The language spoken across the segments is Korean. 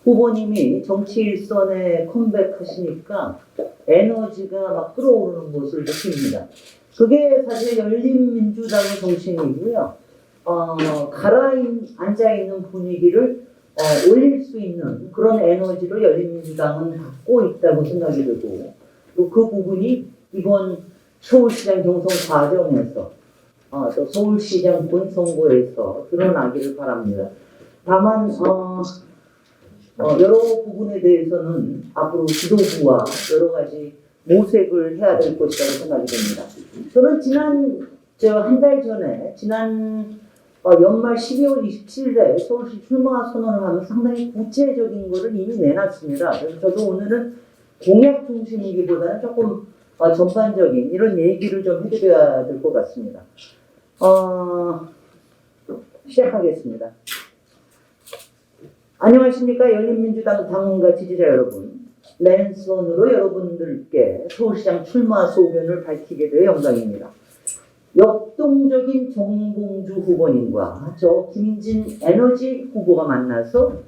후보님이 정치 일선에 컴백하시니까 에너지가 막 끌어오르는 것을 느낍니다. 그게 사실 열린민주당의 정신이고요. 앉아있는 분위기를 올릴 수 있는 그런 에너지를 열린민주당은 갖고 있다고 생각이 들고, 또 그 부분이 이번 서울시장 경선 과정에서 또 서울시장 본선거에서 드러나기를 바랍니다. 다만 여러 부분에 대해서는 앞으로 지도부와 여러 가지 모색을 해야 될 것이라고 생각이 됩니다. 저는 한 달 전에 연말 12월 27일에 서울시 출마 선언을 하면 상당히 구체적인 것을 이미 내놨습니다. 그래서 저도 오늘은 공약 중심이기보다는 조금 전반적인 이런 얘기를 좀 해드려야 될 것 같습니다. 시작하겠습니다. 안녕하십니까. 열린민주당 당원과 지지자 여러분. 랜선으로 여러분들께 서울시장 출마 소견을 밝히게 되어 영광입니다. 역동적인 정봉주 후보님과 저 김진 에너지 후보가 만나서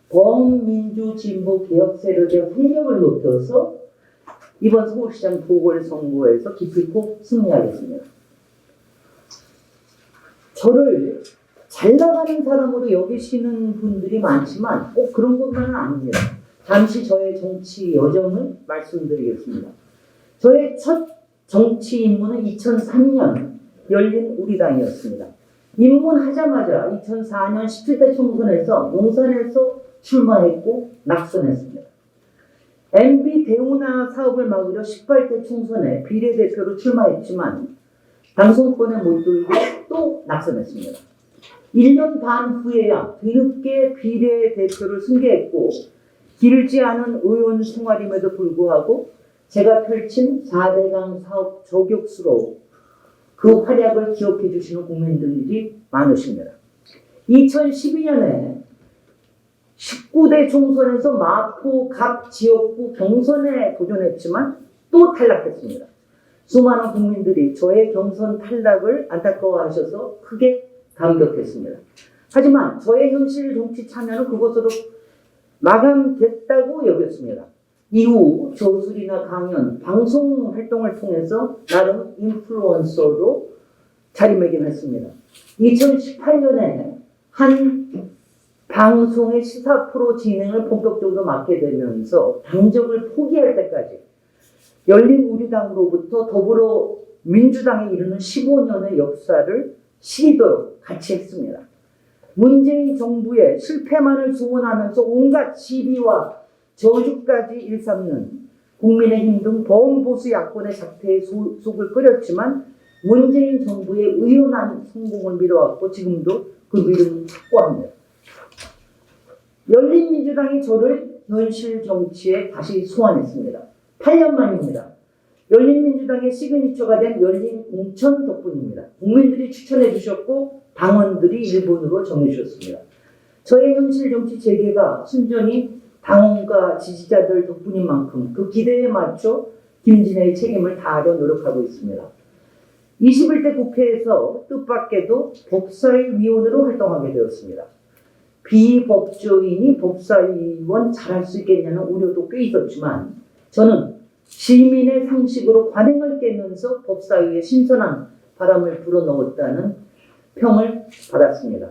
범민주 진보 개혁 세력의 활력을 높여서 이번 서울시장 보궐선거에서 기필코 승리하겠습니다. 저를 잘 나가는 사람으로 여기시는 분들이 많지만 꼭 그런 것만은 아닙니다. 잠시 저의 정치 여정을 말씀드리겠습니다. 저의 첫 정치 입문은 2003년 열린우리당이었습니다. 입문하자마자 2004년 17대 총선에서 용산에서 출마했고 낙선했습니다. MB 대운하 사업을 막으려 18대 총선에 비례대표로 출마했지만 당선권에 못 들고 또 낙선했습니다. 1년 반 후에야 뒤늦게 비례대표를 승계했고 길지 않은 의원 생활임에도 불구하고 제가 펼친 4대강 사업 저격수로 그 활약을 기억해 주시는 국민들이 많으십니다. 2012년에 19대 총선에서 마포 갑 지역구 경선에 도전했지만 또 탈락했습니다. 수많은 국민들이 저의 경선 탈락을 안타까워하셔서 크게 감격했습니다. 하지만 저의 현실 정치 참여는 그것으로 마감됐다고 여겼습니다. 이후 저술이나 강연, 방송 활동을 통해서 나름 인플루언서로 자리매김했습니다. 2018년에 한 방송의 시사 프로 진행을 본격적으로 맡게 되면서 당적을 포기할 때까지 열린우리당으로부터 더불어민주당에 이르는 15년의 역사를 시도록 같이 했습니다. 문재인 정부의 실패만을 소원하면서 온갖 시비와 저주까지 일삼는 국민의힘 등 범보수 야권의 작태에 속을 끓였지만 문재인 정부의 의연한 성공을 믿어왔고 지금도 그 믿음을 확고합니다. 열린민주당이 저를 현실 정치에 다시 소환했습니다. 8년 만입니다. 열린민주당의 시그니처가 된 열린공천 덕분입니다. 국민들이 추천해 주셨고 당원들이 일본으로 정해 주셨습니다. 저의 현실 정치 재개가 순전히 당원과 지지자들 덕분인 만큼 그 기대에 맞춰 김진애의 책임을 다하려 노력하고 있습니다. 21대 국회에서 뜻밖에도 법사위 위원으로 활동하게 되었습니다. 비법조인이 법사위원 잘할 수 있겠냐는 우려도 꽤 있었지만 저는 시민의 상식으로 관행을 깨면서 법사위에 신선한 바람을 불어넣었다는 평을 받았습니다.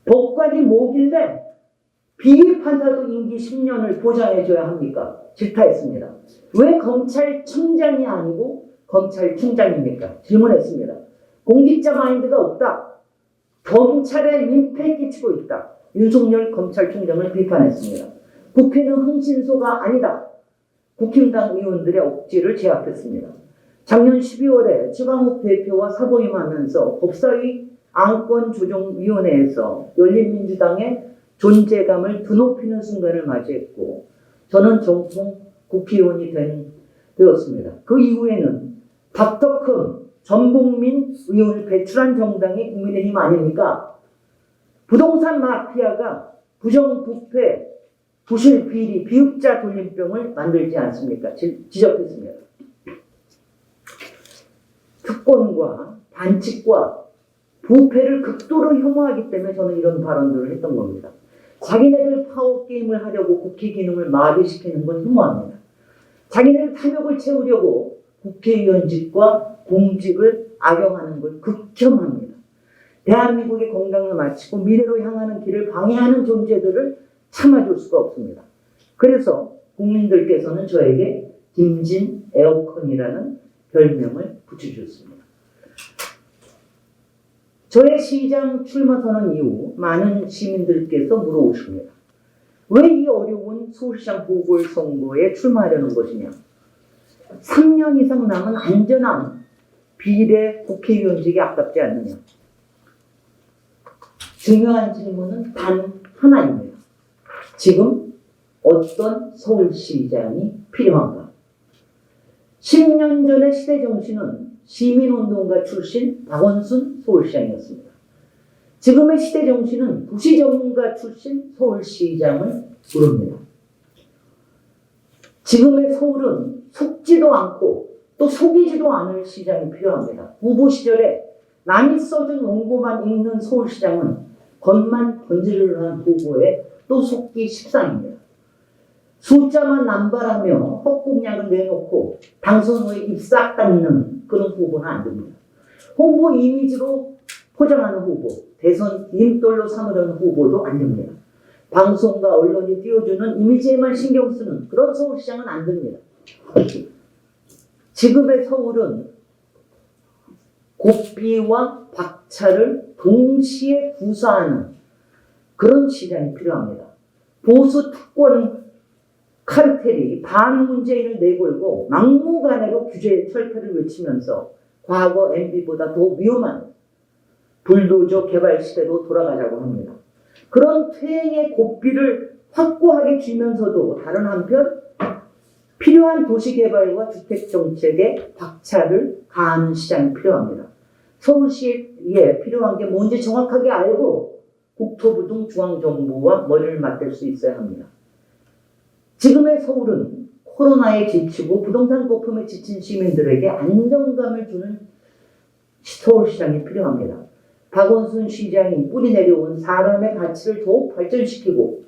법관이 뭐길래 비위판사도 임기 10년을 보장해줘야 합니까? 질타했습니다. 왜 검찰청장이 아니고 검찰총장입니까? 질문했습니다. 공직자 마인드가 없다. 검찰에 민폐 끼치고 있다. 윤석열 검찰총장을 비판했습니다. 국회는 흥신소가 아니다. 국힘당 의원들의 억지를 제압했습니다. 작년 12월에 최강욱 대표와 사보임하면서 법사위 안건조정위원회에서 열린민주당의 존재감을 드높이는 순간을 맞이했고 저는 정통 국회의원이 되었습니다. 그 이후에는 박덕흠, 전복민 의원을 배출한 정당이 국민의힘 아닙니까? 부동산 마피아가 부정부패, 부실 비리, 비읍자 돌림병을 만들지 않습니까? 지적했습니다. 특권과 반칙과 부패를 극도로 혐오하기 때문에 저는 이런 발언들을 했던 겁니다. 자기네들 파워게임을 하려고 국회 기능을 마비시키는 건 혐오합니다. 자기네들 탐욕을 채우려고 국회의원직과 공직을 악용하는 걸 극혐합니다. 대한민국의 건강을 마치고 미래로 향하는 길을 방해하는 존재들을 참아줄 수가 없습니다. 그래서 국민들께서는 저에게 김진 에어컨이라는 별명을 붙여주셨습니다. 저의 시장 출마 선언 이후 많은 시민들께서 물어오십니다. 왜 이 어려운 서울시장 보궐선거에 출마하려는 것이냐? 3년 이상 남은 안전한 비례 국회의원직이 아깝지 않느냐? 중요한 질문은 단 하나입니다. 지금 어떤 서울시장이 필요한가? 10년 전의 시대정신은 시민운동가 출신 박원순 서울시장이었습니다. 지금의 시대정신은 도시전문가 출신 서울시장을 부릅니다. 지금의 서울은 속지도 않고 또 속이지도 않을 시장이 필요합니다. 후보 시절에 남이 써준 원고만 읽는 서울시장은 겉만 번지르르한 후보에 또 속기 십상입니다. 숫자만 남발하며 헛공약을 내놓고 당선 후에 입 싹 닫는 그런 후보는 안 됩니다. 홍보 이미지로 포장하는 후보, 대선 디딤돌로 삼으려는 후보도 안 됩니다. 방송과 언론이 띄워주는 이미지에만 신경 쓰는 그런 서울시장은 안 됩니다. 지금의 서울은 고삐와 박차를 동시에 구사하는 그런 시장이 필요합니다. 보수 특권 카르텔이 반문재인을 내걸고 막무가내로 규제 철폐를 외치면서 과거 MB보다 더 위험한 불도저 개발 시대로 돌아가자고 합니다. 그런 퇴행의 고삐를 확고하게 쥐면서도 다른 한편 필요한 도시개발과 주택정책에 박차를 가하는 시장이 필요합니다. 서울시에 필요한 게 뭔지 정확하게 알고 국토부 등 중앙정부와 머리를 맞댈 수 있어야 합니다. 지금의 서울은 코로나에 지치고 부동산 거품에 지친 시민들에게 안정감을 주는 서울시장이 필요합니다. 박원순 시장이 뿌리 내려온 사람의 가치를 더욱 발전시키고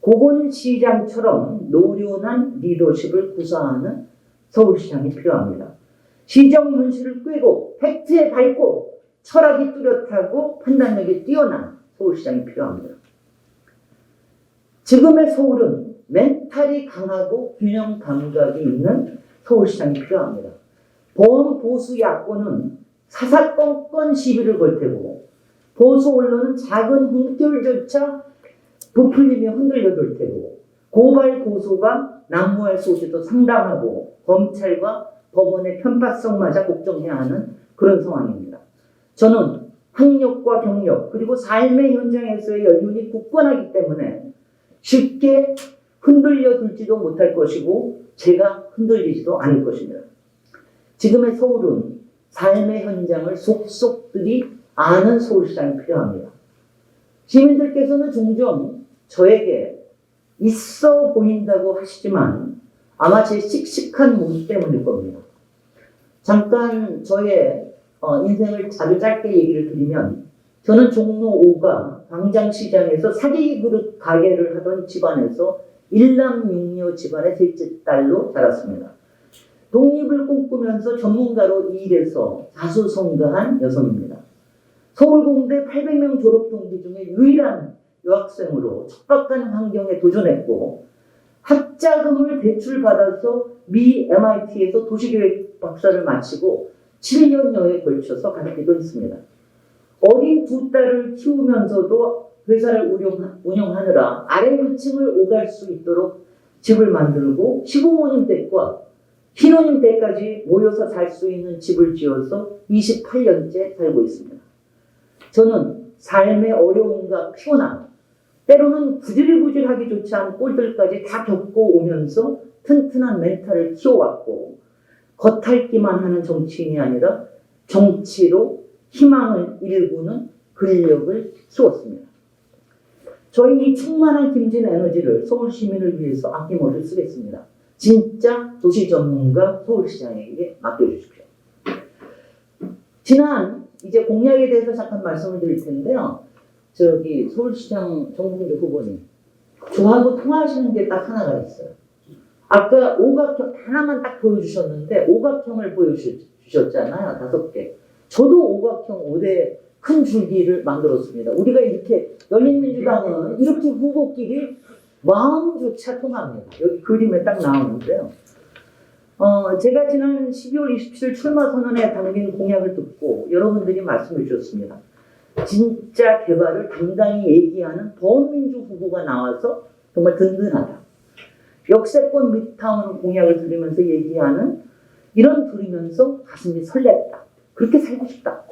고건시장처럼 노련한 리더십을 구사하는 서울시장이 필요합니다. 시정 현실을 꿰고 팩트에 밝고 철학이 뚜렷하고 판단력이 뛰어난 서울시장이 필요합니다. 지금의 서울은 멘탈이 강하고 균형 감각이 있는 서울시장이 필요합니다. 범보수 야권은 사사건건 시비를 걸 테고 보수 언론은 작은 흠결조차 부풀리며 흔들려둘 테고 고발 고소가 난무할 소지도 상당하고 검찰과 법원의 편파성마저 걱정해야 하는 그런 상황입니다. 저는 학력과 경력 그리고 삶의 현장에서의 연륜이 굳건하기 때문에 쉽게 흔들려 둘지도 못할 것이고 제가 흔들리지도 않을 것입니다. 지금의 서울은 삶의 현장을 속속들이 아는 서울시장이 필요합니다. 시민들께서는 종종 저에게 있어 보인다고 하시지만 아마 제 씩씩한 모습 때문일 겁니다. 잠깐 저의 인생을 아주 짧게 얘기를 드리면 저는 종로 5가 광장시장에서 사기 그릇 가게를 하던 집안에서 일남육녀 집안의 셋째 딸로 자랐습니다. 독립을 꿈꾸면서 전문가로 일해서 자수성가한 여성입니다. 서울공대 800명 졸업 동기 중에 유일한 여학생으로 척박한 환경에 도전했고 학자금을 대출받아서 미 MIT에서 도시계획 박사를 마치고 7년여에 걸쳐서 가르치기도 했습니다. 어린 두 딸을 키우면서도 회사를 운영하느라 아래 위층을 오갈 수 있도록 집을 만들고 시부모님 댁과 신혼님 댁까지 모여서 살 수 있는 집을 지어서 28년째 살고 있습니다. 저는 삶의 어려움과 피곤함, 때로는 구질구질하기조차 한 꼴들까지 다 겪고 오면서 튼튼한 멘탈을 키워왔고 겉핥기만 하는 정치인이 아니라 정치로 희망을 일구는 근력을 키웠습니다. 저희 이 충만한 김진 에너지를 서울 시민을 위해서 아낌없이 쓰겠습니다. 진짜 도시 전문가 서울시장에게 맡겨주십시오. 지난 이제 공약에 대해서 잠깐 말씀을 드릴 텐데요. 서울시장 정봉주 후보님, 저하고 통화하시는 게 딱 하나가 있어요. 아까 오각형 하나만 딱 보여주셨는데 오각형을 보여주셨잖아요. 5개. 저도 오각형 5대 큰 줄기를 만들었습니다. 우리가 이렇게 열린민주당은 이렇게 후보끼리 마음조차 통합니다. 여기 그림에 딱 나오는데요. 제가 지난 12월 27일 출마 선언에 담긴 공약을 듣고 여러분들이 말씀해 주셨습니다. 진짜 개발을 당당히 얘기하는 범민주 후보가 나와서 정말 든든하다. 역세권 미드타운 공약을 들으면서 얘기하는 이런 들으면서 가슴이 설렜다. 그렇게 살고 싶다.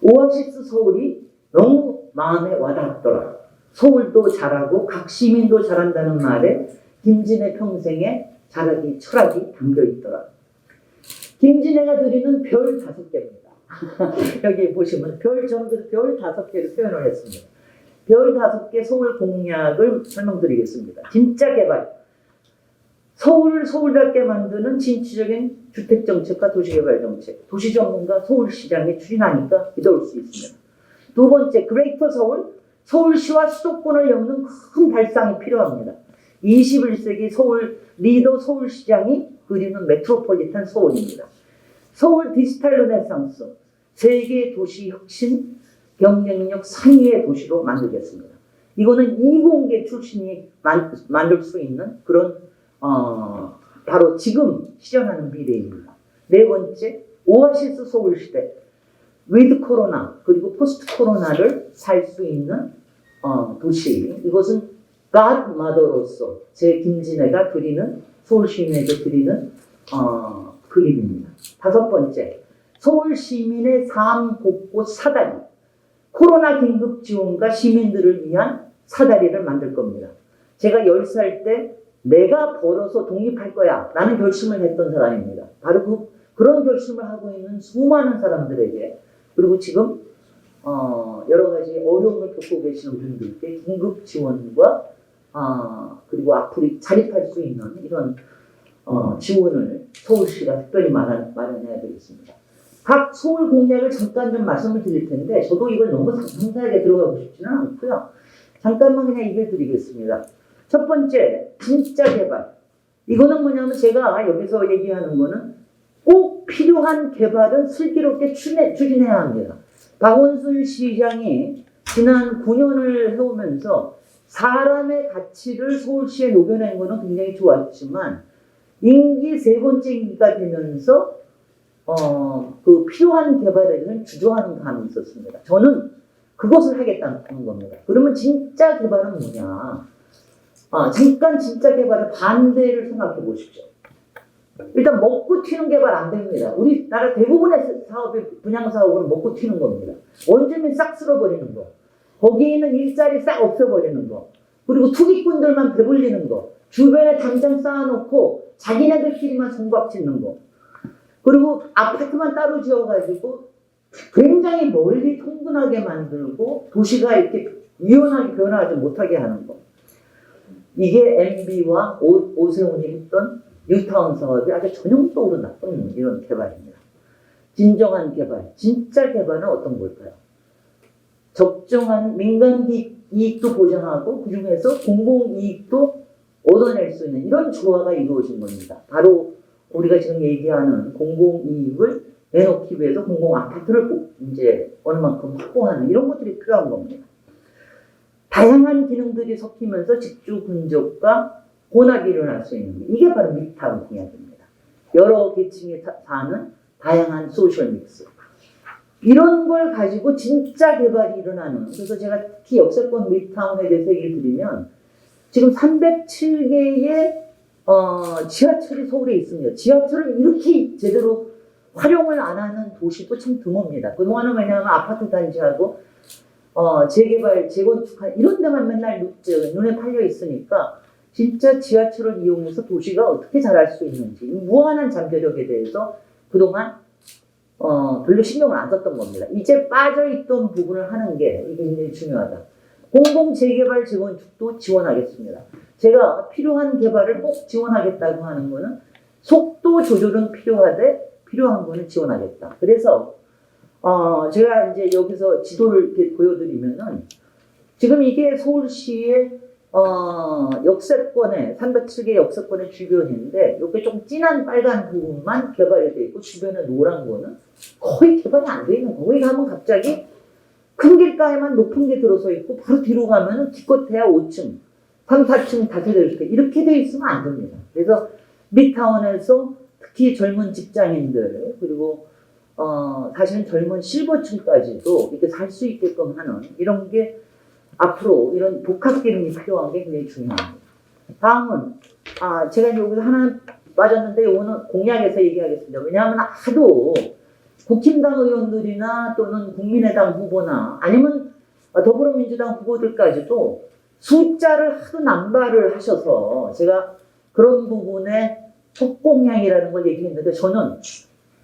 오아시스 서울이 너무 마음에 와닿았더라. 서울도 잘하고 각 시민도 잘한다는 말에 김진애 평생에 잘하기 철학이 담겨있더라. 김진애가 드리는 별 5개입니다. 여기 보시면 저는 별 5개를 표현을 했습니다. 별 5개 서울 공약을 설명드리겠습니다. 진짜 개발. 서울을 서울답게 만드는 진취적인 주택정책과 도시개발정책. 도시전문가 서울시장이 추진하니까 믿어올 수 있습니다. 두 번째, 그레이터 서울. 서울시와 수도권을 엮는 큰 발상이 필요합니다. 21세기 리더 서울시장이 그리는 메트로폴리탄 서울입니다. 서울 디지털 르네상스. 세계 도시 혁신 경쟁력 상위의 도시로 만들겠습니다. 이거는 이공계 출신이 만들 수 있는 그런 바로 지금 실현하는 미래입니다. 네 번째, 오아시스 서울시대. 위드 코로나 그리고 포스트 코로나를 살 수 있는 도시. 이것은 갓마더로서 제 김진애가 드리는 서울 시민에게 드리는 그림입니다. 5번째, 서울 시민의 삶 곳곳 사다리. 코로나 긴급 지원과 시민들을 위한 사다리를 만들 겁니다. 제가 10살 때 내가 벌어서 독립할 거야 라는 결심을 했던 사람입니다. 바로 그런 결심을 하고 있는 수많은 사람들에게, 그리고 지금 여러 가지 어려움을 겪고 계시는 분들께 긴급 지원과 그리고 앞으로 자립할 수 있는 이런 지원을 서울시가 특별히 마련해야 되겠습니다. 각 서울 공약을 잠깐 좀 말씀을 드릴 텐데 저도 이걸 너무 상세하게 들어가고 싶지는 않고요. 잠깐만 그냥 얘기를 드리겠습니다. 첫 번째, 진짜 개발. 이거는 뭐냐면 제가 여기서 얘기하는 거는 꼭 필요한 개발은 슬기롭게 추진해야 합니다. 박원순 시장이 지난 9년을 해오면서 사람의 가치를 서울시에 녹여낸 거는 굉장히 좋았지만 임기 3번째 임기가 되면서 그 필요한 개발에 대해서는 주저하는 감이 있었습니다. 저는 그것을 하겠다는 겁니다. 그러면 진짜 개발은 뭐냐? 잠깐 진짜 개발의 반대를 생각해 보십시오. 일단 먹고 튀는 개발 안 됩니다. 우리나라 대부분의 분양 사업은 먹고 튀는 겁니다. 원주민 싹 쓸어버리는 거. 거기에 있는 일자리 싹 없애버리는 거. 그리고 투기꾼들만 배불리는 거. 주변에 당장 쌓아놓고 자기네들끼리만 손박 짓는 거. 그리고 아파트만 따로 지어가지고 굉장히 멀리 통근하게 만들고 도시가 이렇게 유연하게 변화하지 못하게 하는 거. 이게 MB와 오세훈이 했던 뉴타운 사업이 아주 전형적으로 나쁜 이런 개발입니다. 진정한 개발, 진짜 개발은 어떤 걸까요? 적정한 민간 이익도 보장하고 그중에서 공공이익도 얻어낼 수 있는 이런 조화가 이루어진 겁니다. 바로 우리가 지금 얘기하는 공공이익을 내놓기 위해서 공공아파트를 이제 어느 만큼 확보하는 이런 것들이 필요한 겁니다. 다양한 기능들이 섞이면서 직주 근접과 혼합이 일어날 수 있는 게 이게 바로 미드타운 공약입니다. 여러 계층이 사는 다양한 소셜 믹스. 이런 걸 가지고 진짜 개발이 일어나는, 그래서 제가 특히 역세권 미드타운에 대해서 얘기를 드리면 지금 307개의 지하철이 서울에 있습니다. 지하철을 이렇게 제대로 활용을 안 하는 도시도 참 드뭅니다. 그동안은 왜냐하면 아파트 단지하고 재개발, 재건축 이런 데만 맨날 눈에 팔려 있으니까 진짜 지하철을 이용해서 도시가 어떻게 자랄 수 있는지 무한한 잠재력에 대해서 그동안 별로 신경을 안 썼던 겁니다. 이제 빠져있던 부분을 하는 게 이게 굉장히 중요하다. 공공 재개발 재건축도 지원하겠습니다. 제가 필요한 개발을 꼭 지원하겠다고 하는 거는 속도 조절은 필요하되 필요한 거는 지원하겠다. 그래서 제가 이제 여기서 지도를 이렇게 보여드리면은 지금 이게 서울시의 역세권의 307개 역세권의 주변인데 이게 좀 진한 빨간 부분만 개발이 돼 있고 주변에 노란 거는 거의 개발이 안 돼 있는 거. 거기 가면 갑자기 큰 길가에만 높은 게 들어서 있고 바로 뒤로 가면은 기껏해야 5층, 3, 4층 다세대 주택 이렇게 돼 있으면 안 됩니다. 그래서 미타운에서 특히 젊은 직장인들 그리고 사실은 젊은 실버층까지도 이렇게 살 수 있게끔 하는 이런 게 앞으로 이런 복합 기능이 필요한 게 굉장히 중요합니다. 다음은 제가 이제 여기서 하나 빠졌는데 이거는 공약에서 얘기하겠습니다. 왜냐하면 하도 국힘당 의원들이나 또는 국민의당 후보나 아니면 더불어민주당 후보들까지도 숫자를 하도 남발을 하셔서 제가 그런 부분에 속공약이라는 걸 얘기했는데 저는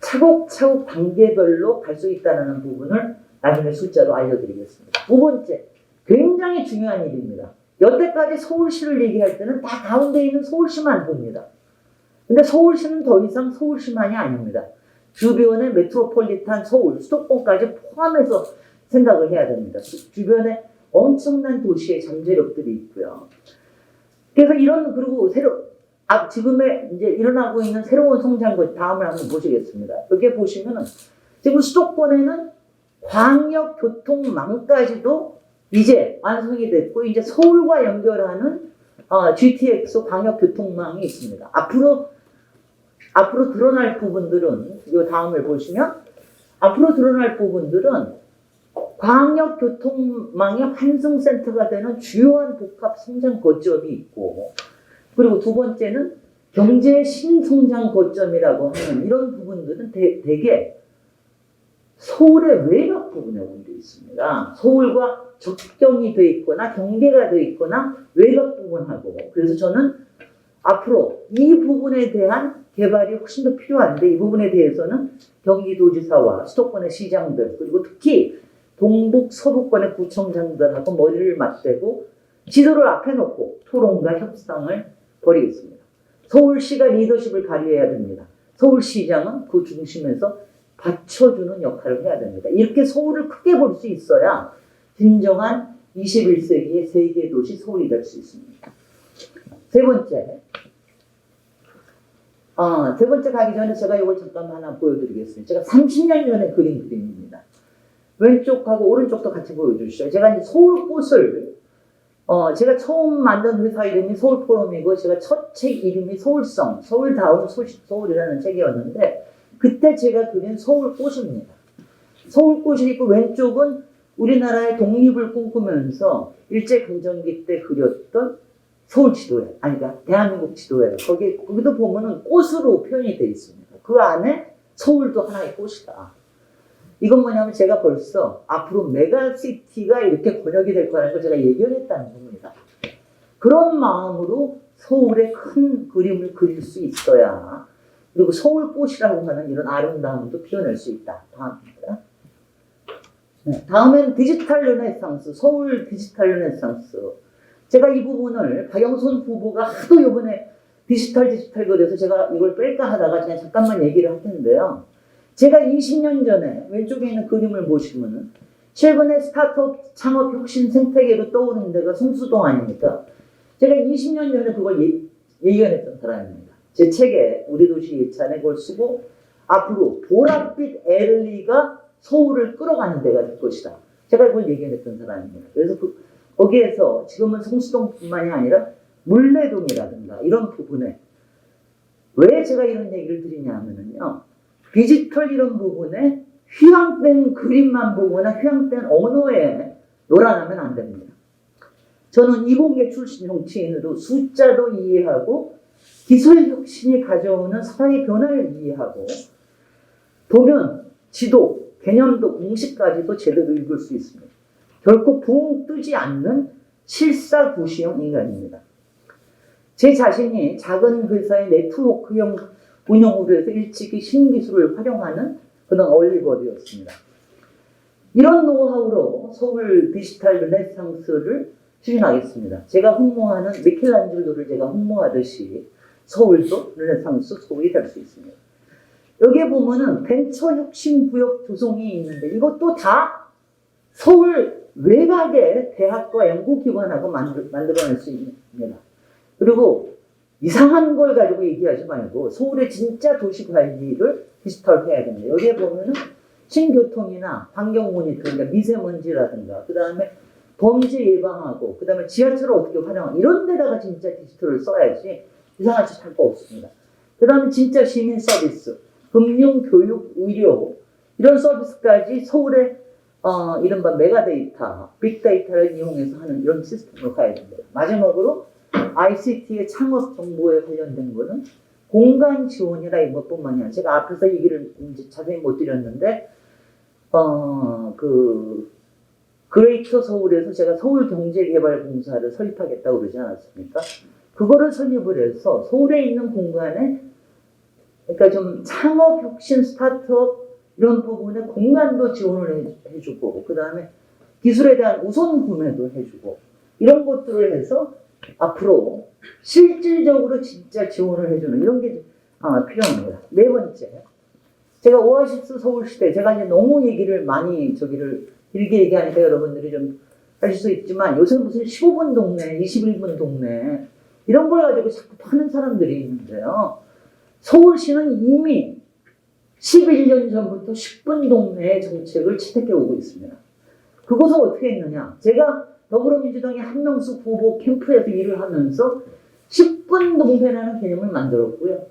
차곡차곡 단계별로 갈 수 있다는 부분을 나중에 숫자로 알려드리겠습니다. 두 번째, 굉장히 중요한 일입니다. 여태까지 서울시를 얘기할 때는 다 가운데 있는 서울시만 봅니다. 근데 서울시는 더 이상 서울시만이 아닙니다. 주변의 메트로폴리탄 서울, 수도권까지 포함해서 생각을 해야 됩니다. 주변에 엄청난 도시의 잠재력들이 있고요. 그래서 그리고 지금의 이제 일어나고 있는 새로운 성장구 다음을 한번 보시겠습니다. 여기 보시면은 지금 수도권에는 광역교통망까지도 이제 완성이 됐고 이제 서울과 연결하는 GTX 광역교통망이 있습니다. 앞으로 드러날 부분들은 이 다음을 보시면 앞으로 드러날 부분들은 광역교통망의 환승센터가 되는 주요한 복합 성장 거점이 있고 그리고 두 번째는 경제 신성장 거점이라고 하는 이런 부분들은 대개 서울의 외곽 부분에 올려 있습니다. 서울과 접경이 돼 있거나 경계가 돼 있거나 외곽 부분하고 그래서 저는 앞으로 이 부분에 대한 개발이 훨씬 더 필요한데 이 부분에 대해서는 경기도지사와 수도권의 시장들 그리고 특히 동북 서부권의 구청장들하고 머리를 맞대고 지도를 앞에 놓고 토론과 협상을 벌이겠습니다. 서울시가 리더십을 발휘해야 됩니다. 서울시장은 그 중심에서 받쳐주는 역할을 해야 됩니다. 이렇게 서울을 크게 볼 수 있어야 진정한 21세기의 세계 도시 서울이 될 수 있습니다. 세 번째 가기 전에 제가 이걸 잠깐 하나 보여드리겠습니다. 제가 30년 전에 그린 그림입니다. 왼쪽하고 오른쪽도 같이 보여주시죠. 제가 이제 서울꽃을 제가 처음 만든 회사 이름이 서울포럼이고 제가 첫 책 이름이 서울성, 서울다운 서울이라는 책이었는데 그때 제가 그린 서울꽃입니다. 서울꽃이 있고 왼쪽은 우리나라의 독립을 꿈꾸면서 일제강점기 때 그렸던 서울 지도예요. 그러니까 대한민국 지도예요. 거기도 보면은 꽃으로 표현이 되어 있습니다. 그 안에 서울도 하나의 꽃이다. 이건 뭐냐면 제가 벌써 앞으로 메가시티가 이렇게 번역이 될 거라는 걸 제가 예견했다는 겁니다. 그런 마음으로 서울의 큰 그림을 그릴 수 있어야 그리고 서울꽃이라고 하는 이런 아름다움도 피워낼 수 있다. 다음입니다. 네, 다음엔 디지털 르네상스, 서울 디지털 르네상스. 제가 이 부분을 박영선 후보가 하도 이번에 디지털 그래서 제가 이걸 뺄까 하다가 그냥 잠깐만 얘기를 할 텐데요. 제가 20년 전에 왼쪽에 있는 그림을 보시면은 최근에 스타트업 창업 혁신 생태계로 떠오르는 데가 성수동 아닙니까? 제가 20년 전에 그걸 예견했던 사람입니다. 제 책에 우리 도시 예찬에 그걸 쓰고 앞으로 보랏빛 엘리가 서울을 끌어가는 데가 될 것이다. 제가 그걸 예견했던 사람입니다. 그래서 거기에서 지금은 성수동뿐만이 아니라 물레동이라든가 이런 부분에 왜 제가 이런 얘기를 드리냐면요. 디지털 이런 부분에 휘황된 그림만 보거나 휘황된 언어에 놀아나면 안 됩니다. 저는 이공계 출신 정치인으로 숫자도 이해하고 기술 혁신이 가져오는 사회 변화를 이해하고 도면, 지도, 개념도 공식까지도 제대로 읽을 수 있습니다. 결코 붕 뜨지 않는 실사구시형 인간입니다. 제 자신이 작은 회사의 네트워크형 운영으로 해서 일찍이 신기술을 활용하는 그런 얼리버드였습니다. 이런 노하우로 서울 디지털 르네상스를 추진하겠습니다. 제가 홍보하는 미켈란젤로를 제가 홍보하듯이 서울도 르네상스 서울이 될 수 있습니다. 여기에 보면은 벤처 혁신 구역 조성이 있는데 이것도 다 서울 외곽에 대학과 연구기관하고 만들어낼 수 있습니다. 그리고 이상한 걸 가지고 얘기하지 말고 서울의 진짜 도시 관리를 디지털화해야 됩니다. 여기에 보면은 신교통이나 환경 모니터, 그러니까 미세먼지라든가, 그 다음에 범죄 예방하고, 그 다음에 지하철을 어떻게 활용하고, 이런 데다가 진짜 디지털을 써야지 이상한 짓 할 거 없습니다. 그 다음에 진짜 시민 서비스, 금융, 교육, 의료, 이런 서비스까지 서울의 이른바 메가데이터, 빅데이터를 이용해서 하는 이런 시스템으로 가야 됩니다. 마지막으로 ICT의 창업 정보에 관련된 거는 공간 지원이라 이것뿐만이 아니라 제가 앞에서 얘기를 이제 자세히 못 드렸는데 그레이터 서울에서 제가 서울경제개발공사를 설립하겠다고 그러지 않았습니까? 그거를 설립을 해서 서울에 있는 공간에 그러니까 좀 창업, 혁신, 스타트업 이런 부분에 공간도 지원을 해주고 그 다음에 기술에 대한 우선 구매도 해주고 이런 것들을 해서 앞으로 실질적으로 진짜 지원을 해주는 이런 게 필요합니다. 네 번째, 제가 오아시스 서울시대 제가 이제 너무 얘기를 많이 길게 얘기하니까 여러분들이 좀 하실 수 있지만 요새 무슨 15분 동네, 21분 동네 이런 걸 가지고 자꾸 파는 사람들이 있는데요. 서울시는 이미 11년 전부터 10분 동네의 정책을 채택해 오고 있습니다. 그것을 어떻게 했느냐? 제가 더불어민주당의 한명숙 후보 캠프에서 일을 하면서 10분 동네라는 개념을 만들었고요.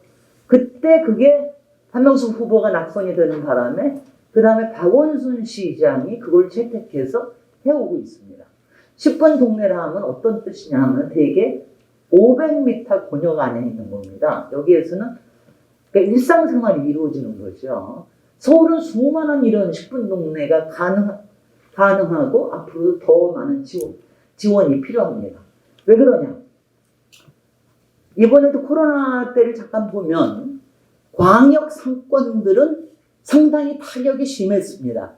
그때 그게 한명숙 후보가 낙선이 되는 바람에 그 다음에 박원순 시장이 그걸 채택해서 해오고 있습니다. 10분 동네라 하면 어떤 뜻이냐 하면 대개 500m 권역 안에 있는 겁니다. 여기에서는 그러니까 일상생활이 이루어지는 거죠. 서울은 수많은 이런 10분 동네가 가능하고 앞으로 더 많은 지원이 필요합니다. 왜 그러냐? 이번에도 코로나 때를 잠깐 보면 광역 상권들은 상당히 타격이 심했습니다.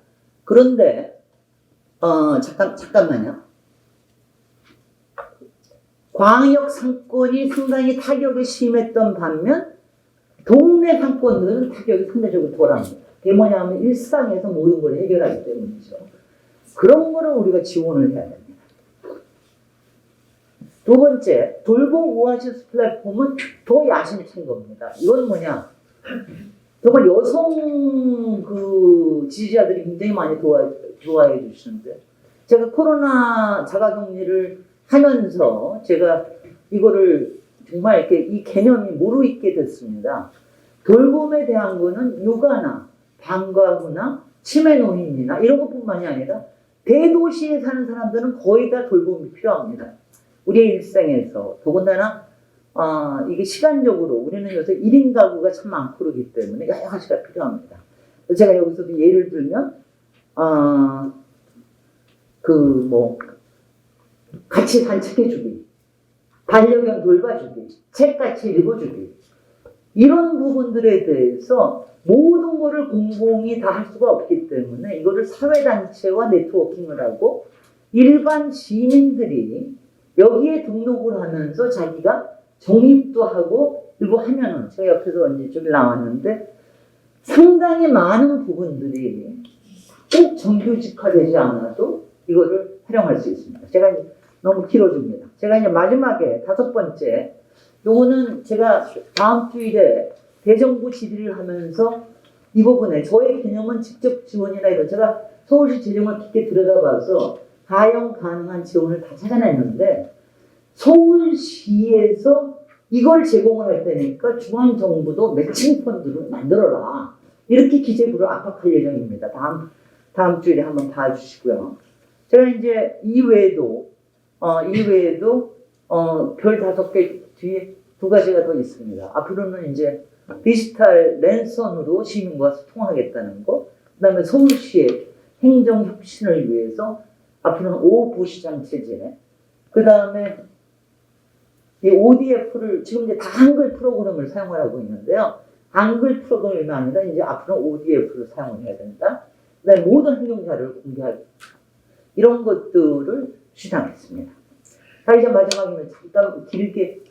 그런데 잠깐만요. 광역 상권이 상당히 타격이 심했던 반면 동네 상권들은 타격이 상대적으로 덜합니다. 그게 뭐냐면 일상에서 모든 걸 해결하기 때문이죠. 그런 거를 우리가 지원을 해야 됩니다. 두 번째, 돌봄 오아시스 플랫폼은 더 야심찬 겁니다. 이건 뭐냐? 정말 여성 지지자들이 굉장히 많이 좋아해 주시는데 제가 코로나 자가격리를 하면서 제가 이거를 정말 이렇게 이 개념이 무르익게 됐습니다. 돌봄에 대한 거는 육아나 방과후나 치매 노인이나 이런 것뿐만이 아니라 대도시에 사는 사람들은 거의 다 돌봄이 필요합니다. 우리의 일생에서 더군다나 이게 시간적으로 우리는 요새 1인 가구가 참 많고 그러기 때문에 여러 가지가 필요합니다. 제가 여기서도 예를 들면 같이 산책해주기, 반려견 돌봐주기, 책같이 읽어주기 이런 부분들에 대해서 모든 거를 공공이 다 할 수가 없기 때문에 이거를 사회단체와 네트워킹을 하고 일반 시민들이 여기에 등록을 하면서 자기가 정립도 하고 일부 하면은 제가 옆에서 이제 좀 나왔는데 상당히 많은 부분들이 꼭 정규직화되지 않아도 이거를 활용할 수 있습니다. 제가 이제 너무 길어집니다. 제가 이제 마지막에 다섯 번째, 요거는 제가 다음 주일에 대정부 질의를 하면서 이 부분에 저의 개념은 직접 지원이나 이런 제가 서울시 재정을 깊게 들여다봐서 가용 가능한 지원을 다 찾아냈는데 서울시에서 이걸 제공을 할 테니까 중앙정부도 매칭 펀드를 만들어라. 이렇게 기재부를 압박할 예정입니다. 다음 주일에 한번 봐주시고요. 제가 이제 이외에도 별 5개 뒤에 2가지가 더 있습니다. 앞으로는 이제 디지털 랜선으로 시민과 소통하겠다는 거, 그 다음에 서울시의 행정혁신을 위해서 앞으로는 5부시장 체제, 그 다음에 이 ODF를 지금 이제 다 한글 프로그램을 사용하고 있는데요. 한글 프로그램이 아니라 이제 앞으로는 ODF를 사용을 해야 된다. 그 다음에 모든 행정자료를 공개하고 이런 것들을 주장했습니다. 자, 이제 마지막에는 잠깐 길게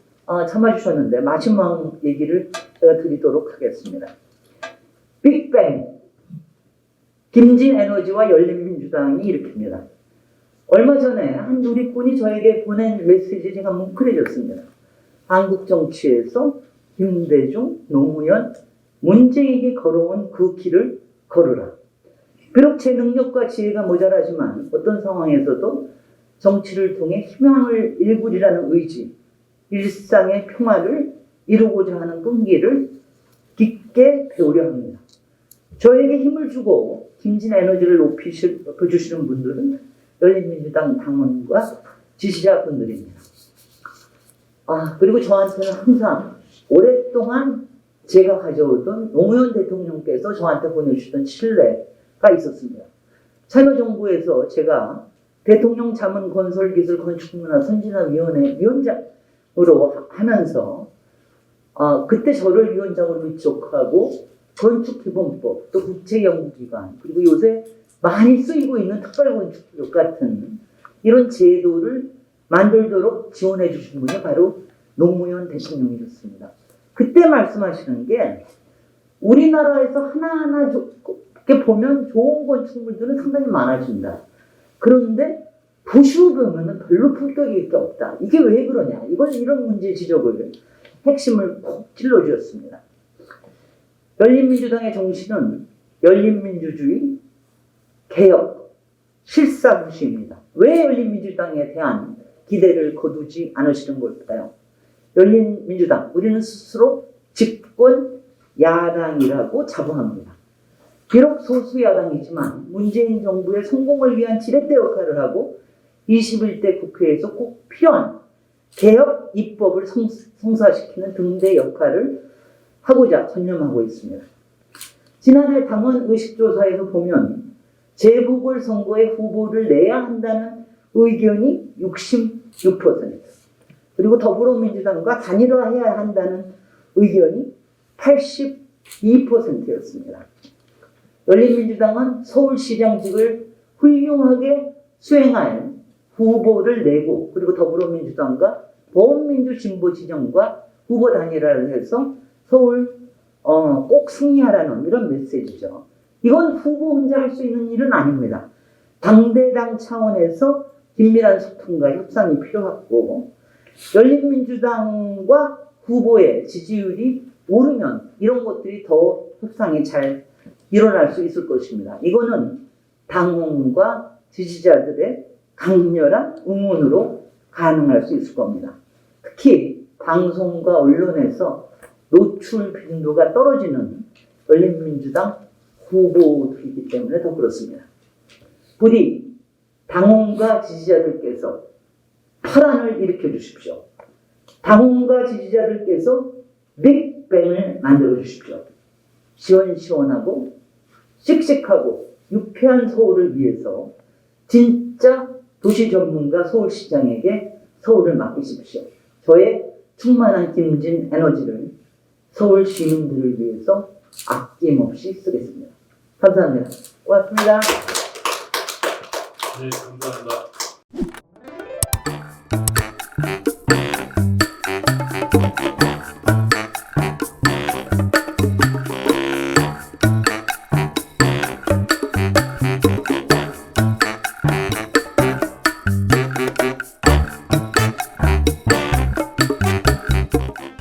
참아주셨는데 마지막 얘기를 제가 드리도록 하겠습니다. 빅뱅 김진에너지와 열린민주당이 일으킵니다. 얼마 전에 한 누리꾼이 저에게 보낸 메시지 제가 뭉클해졌습니다. 한국 정치에서 김대중, 노무현, 문재인이 걸어온 그 길을 걸으라. 비록 제 능력과 지혜가 모자라지만 어떤 상황에서도 정치를 통해 희망을 일구리라는 의지, 일상의 평화를 이루고자 하는 끈기를 깊게 배우려 합니다. 저에게 힘을 주고 김진 에너지를 높여주시는 분들은 열린민주당 당원과 지지자분들입니다. 그리고 저한테는 항상 오랫동안 제가 가져오던 노무현 대통령께서 저한테 보내주시던 신뢰가 있었습니다. 참여정부에서 제가 대통령 자문 건설기술 건축문화 선진화위원회 위원장으로 하면서 그때 저를 위원장으로 위촉하고 건축기본법, 또 국제연구기관, 그리고 요새 많이 쓰이고 있는 특별건축법 같은 이런 제도를 만들도록 지원해 주신 분이 바로 노무현 대통령이셨습니다. 그때 말씀하시는 게 우리나라에서 하나하나 이렇게 보면 좋은 건축물들은 상당히 많아진다. 그런데 도시로 보면 별로 품격이 없다. 이게 왜 그러냐. 이런 문제 지적을 핵심을 콕 찔러주셨습니다. 열린민주당의 정신은 열린민주주의, 개혁, 실사부시입니다. 왜 열린민주당에 대한 기대를 거두지 않으시는 걸까요? 열린민주당, 우리는 스스로 집권 야당이라고 자부합니다. 비록 소수 야당이지만 문재인 정부의 성공을 위한 지렛대 역할을 하고 21대 국회에서 꼭 필요한 개혁 입법을 성사시키는 등대 역할을 하고자 전념하고 있습니다. 지난해 당원 의식조사에서 보면 재보궐선거에 후보를 내야 한다는 의견이 66%, 그리고 더불어민주당과 단일화해야 한다는 의견이 82%였습니다. 열린민주당은 서울시장직을 훌륭하게 수행할 후보를 내고, 그리고 더불어민주당과 범민주진보진영과 후보 단일화를 해서 서울 꼭 승리하라는 이런 메시지죠. 이건 후보 혼자 할 수 있는 일은 아닙니다. 당대당 차원에서 긴밀한 소통과 협상이 필요하고, 열린민주당과 후보의 지지율이 오르면 이런 것들이 더 협상이 잘 일어날 수 있을 것입니다. 이거는 당원과 지지자들의 강렬한 응원으로 가능할 수 있을 겁니다. 특히 방송과 언론에서 노출 빈도가 떨어지는 열린민주당 후보들이기 때문에 더 그렇습니다. 부디 당원과 지지자들께서 파란을 일으켜 주십시오. 당원과 지지자들께서 빅뱅을 만들어 주십시오. 시원시원하고 씩씩하고 유쾌한 서울을 위해서 진짜 도시 전문가 서울시장에게 서울을 맡기십시오. 저의 충만한 김진 에너지를 서울 시민들을 위해서 아낌없이 쓰겠습니다. 감사합니다. 고맙습니다. 네, 감사합니다.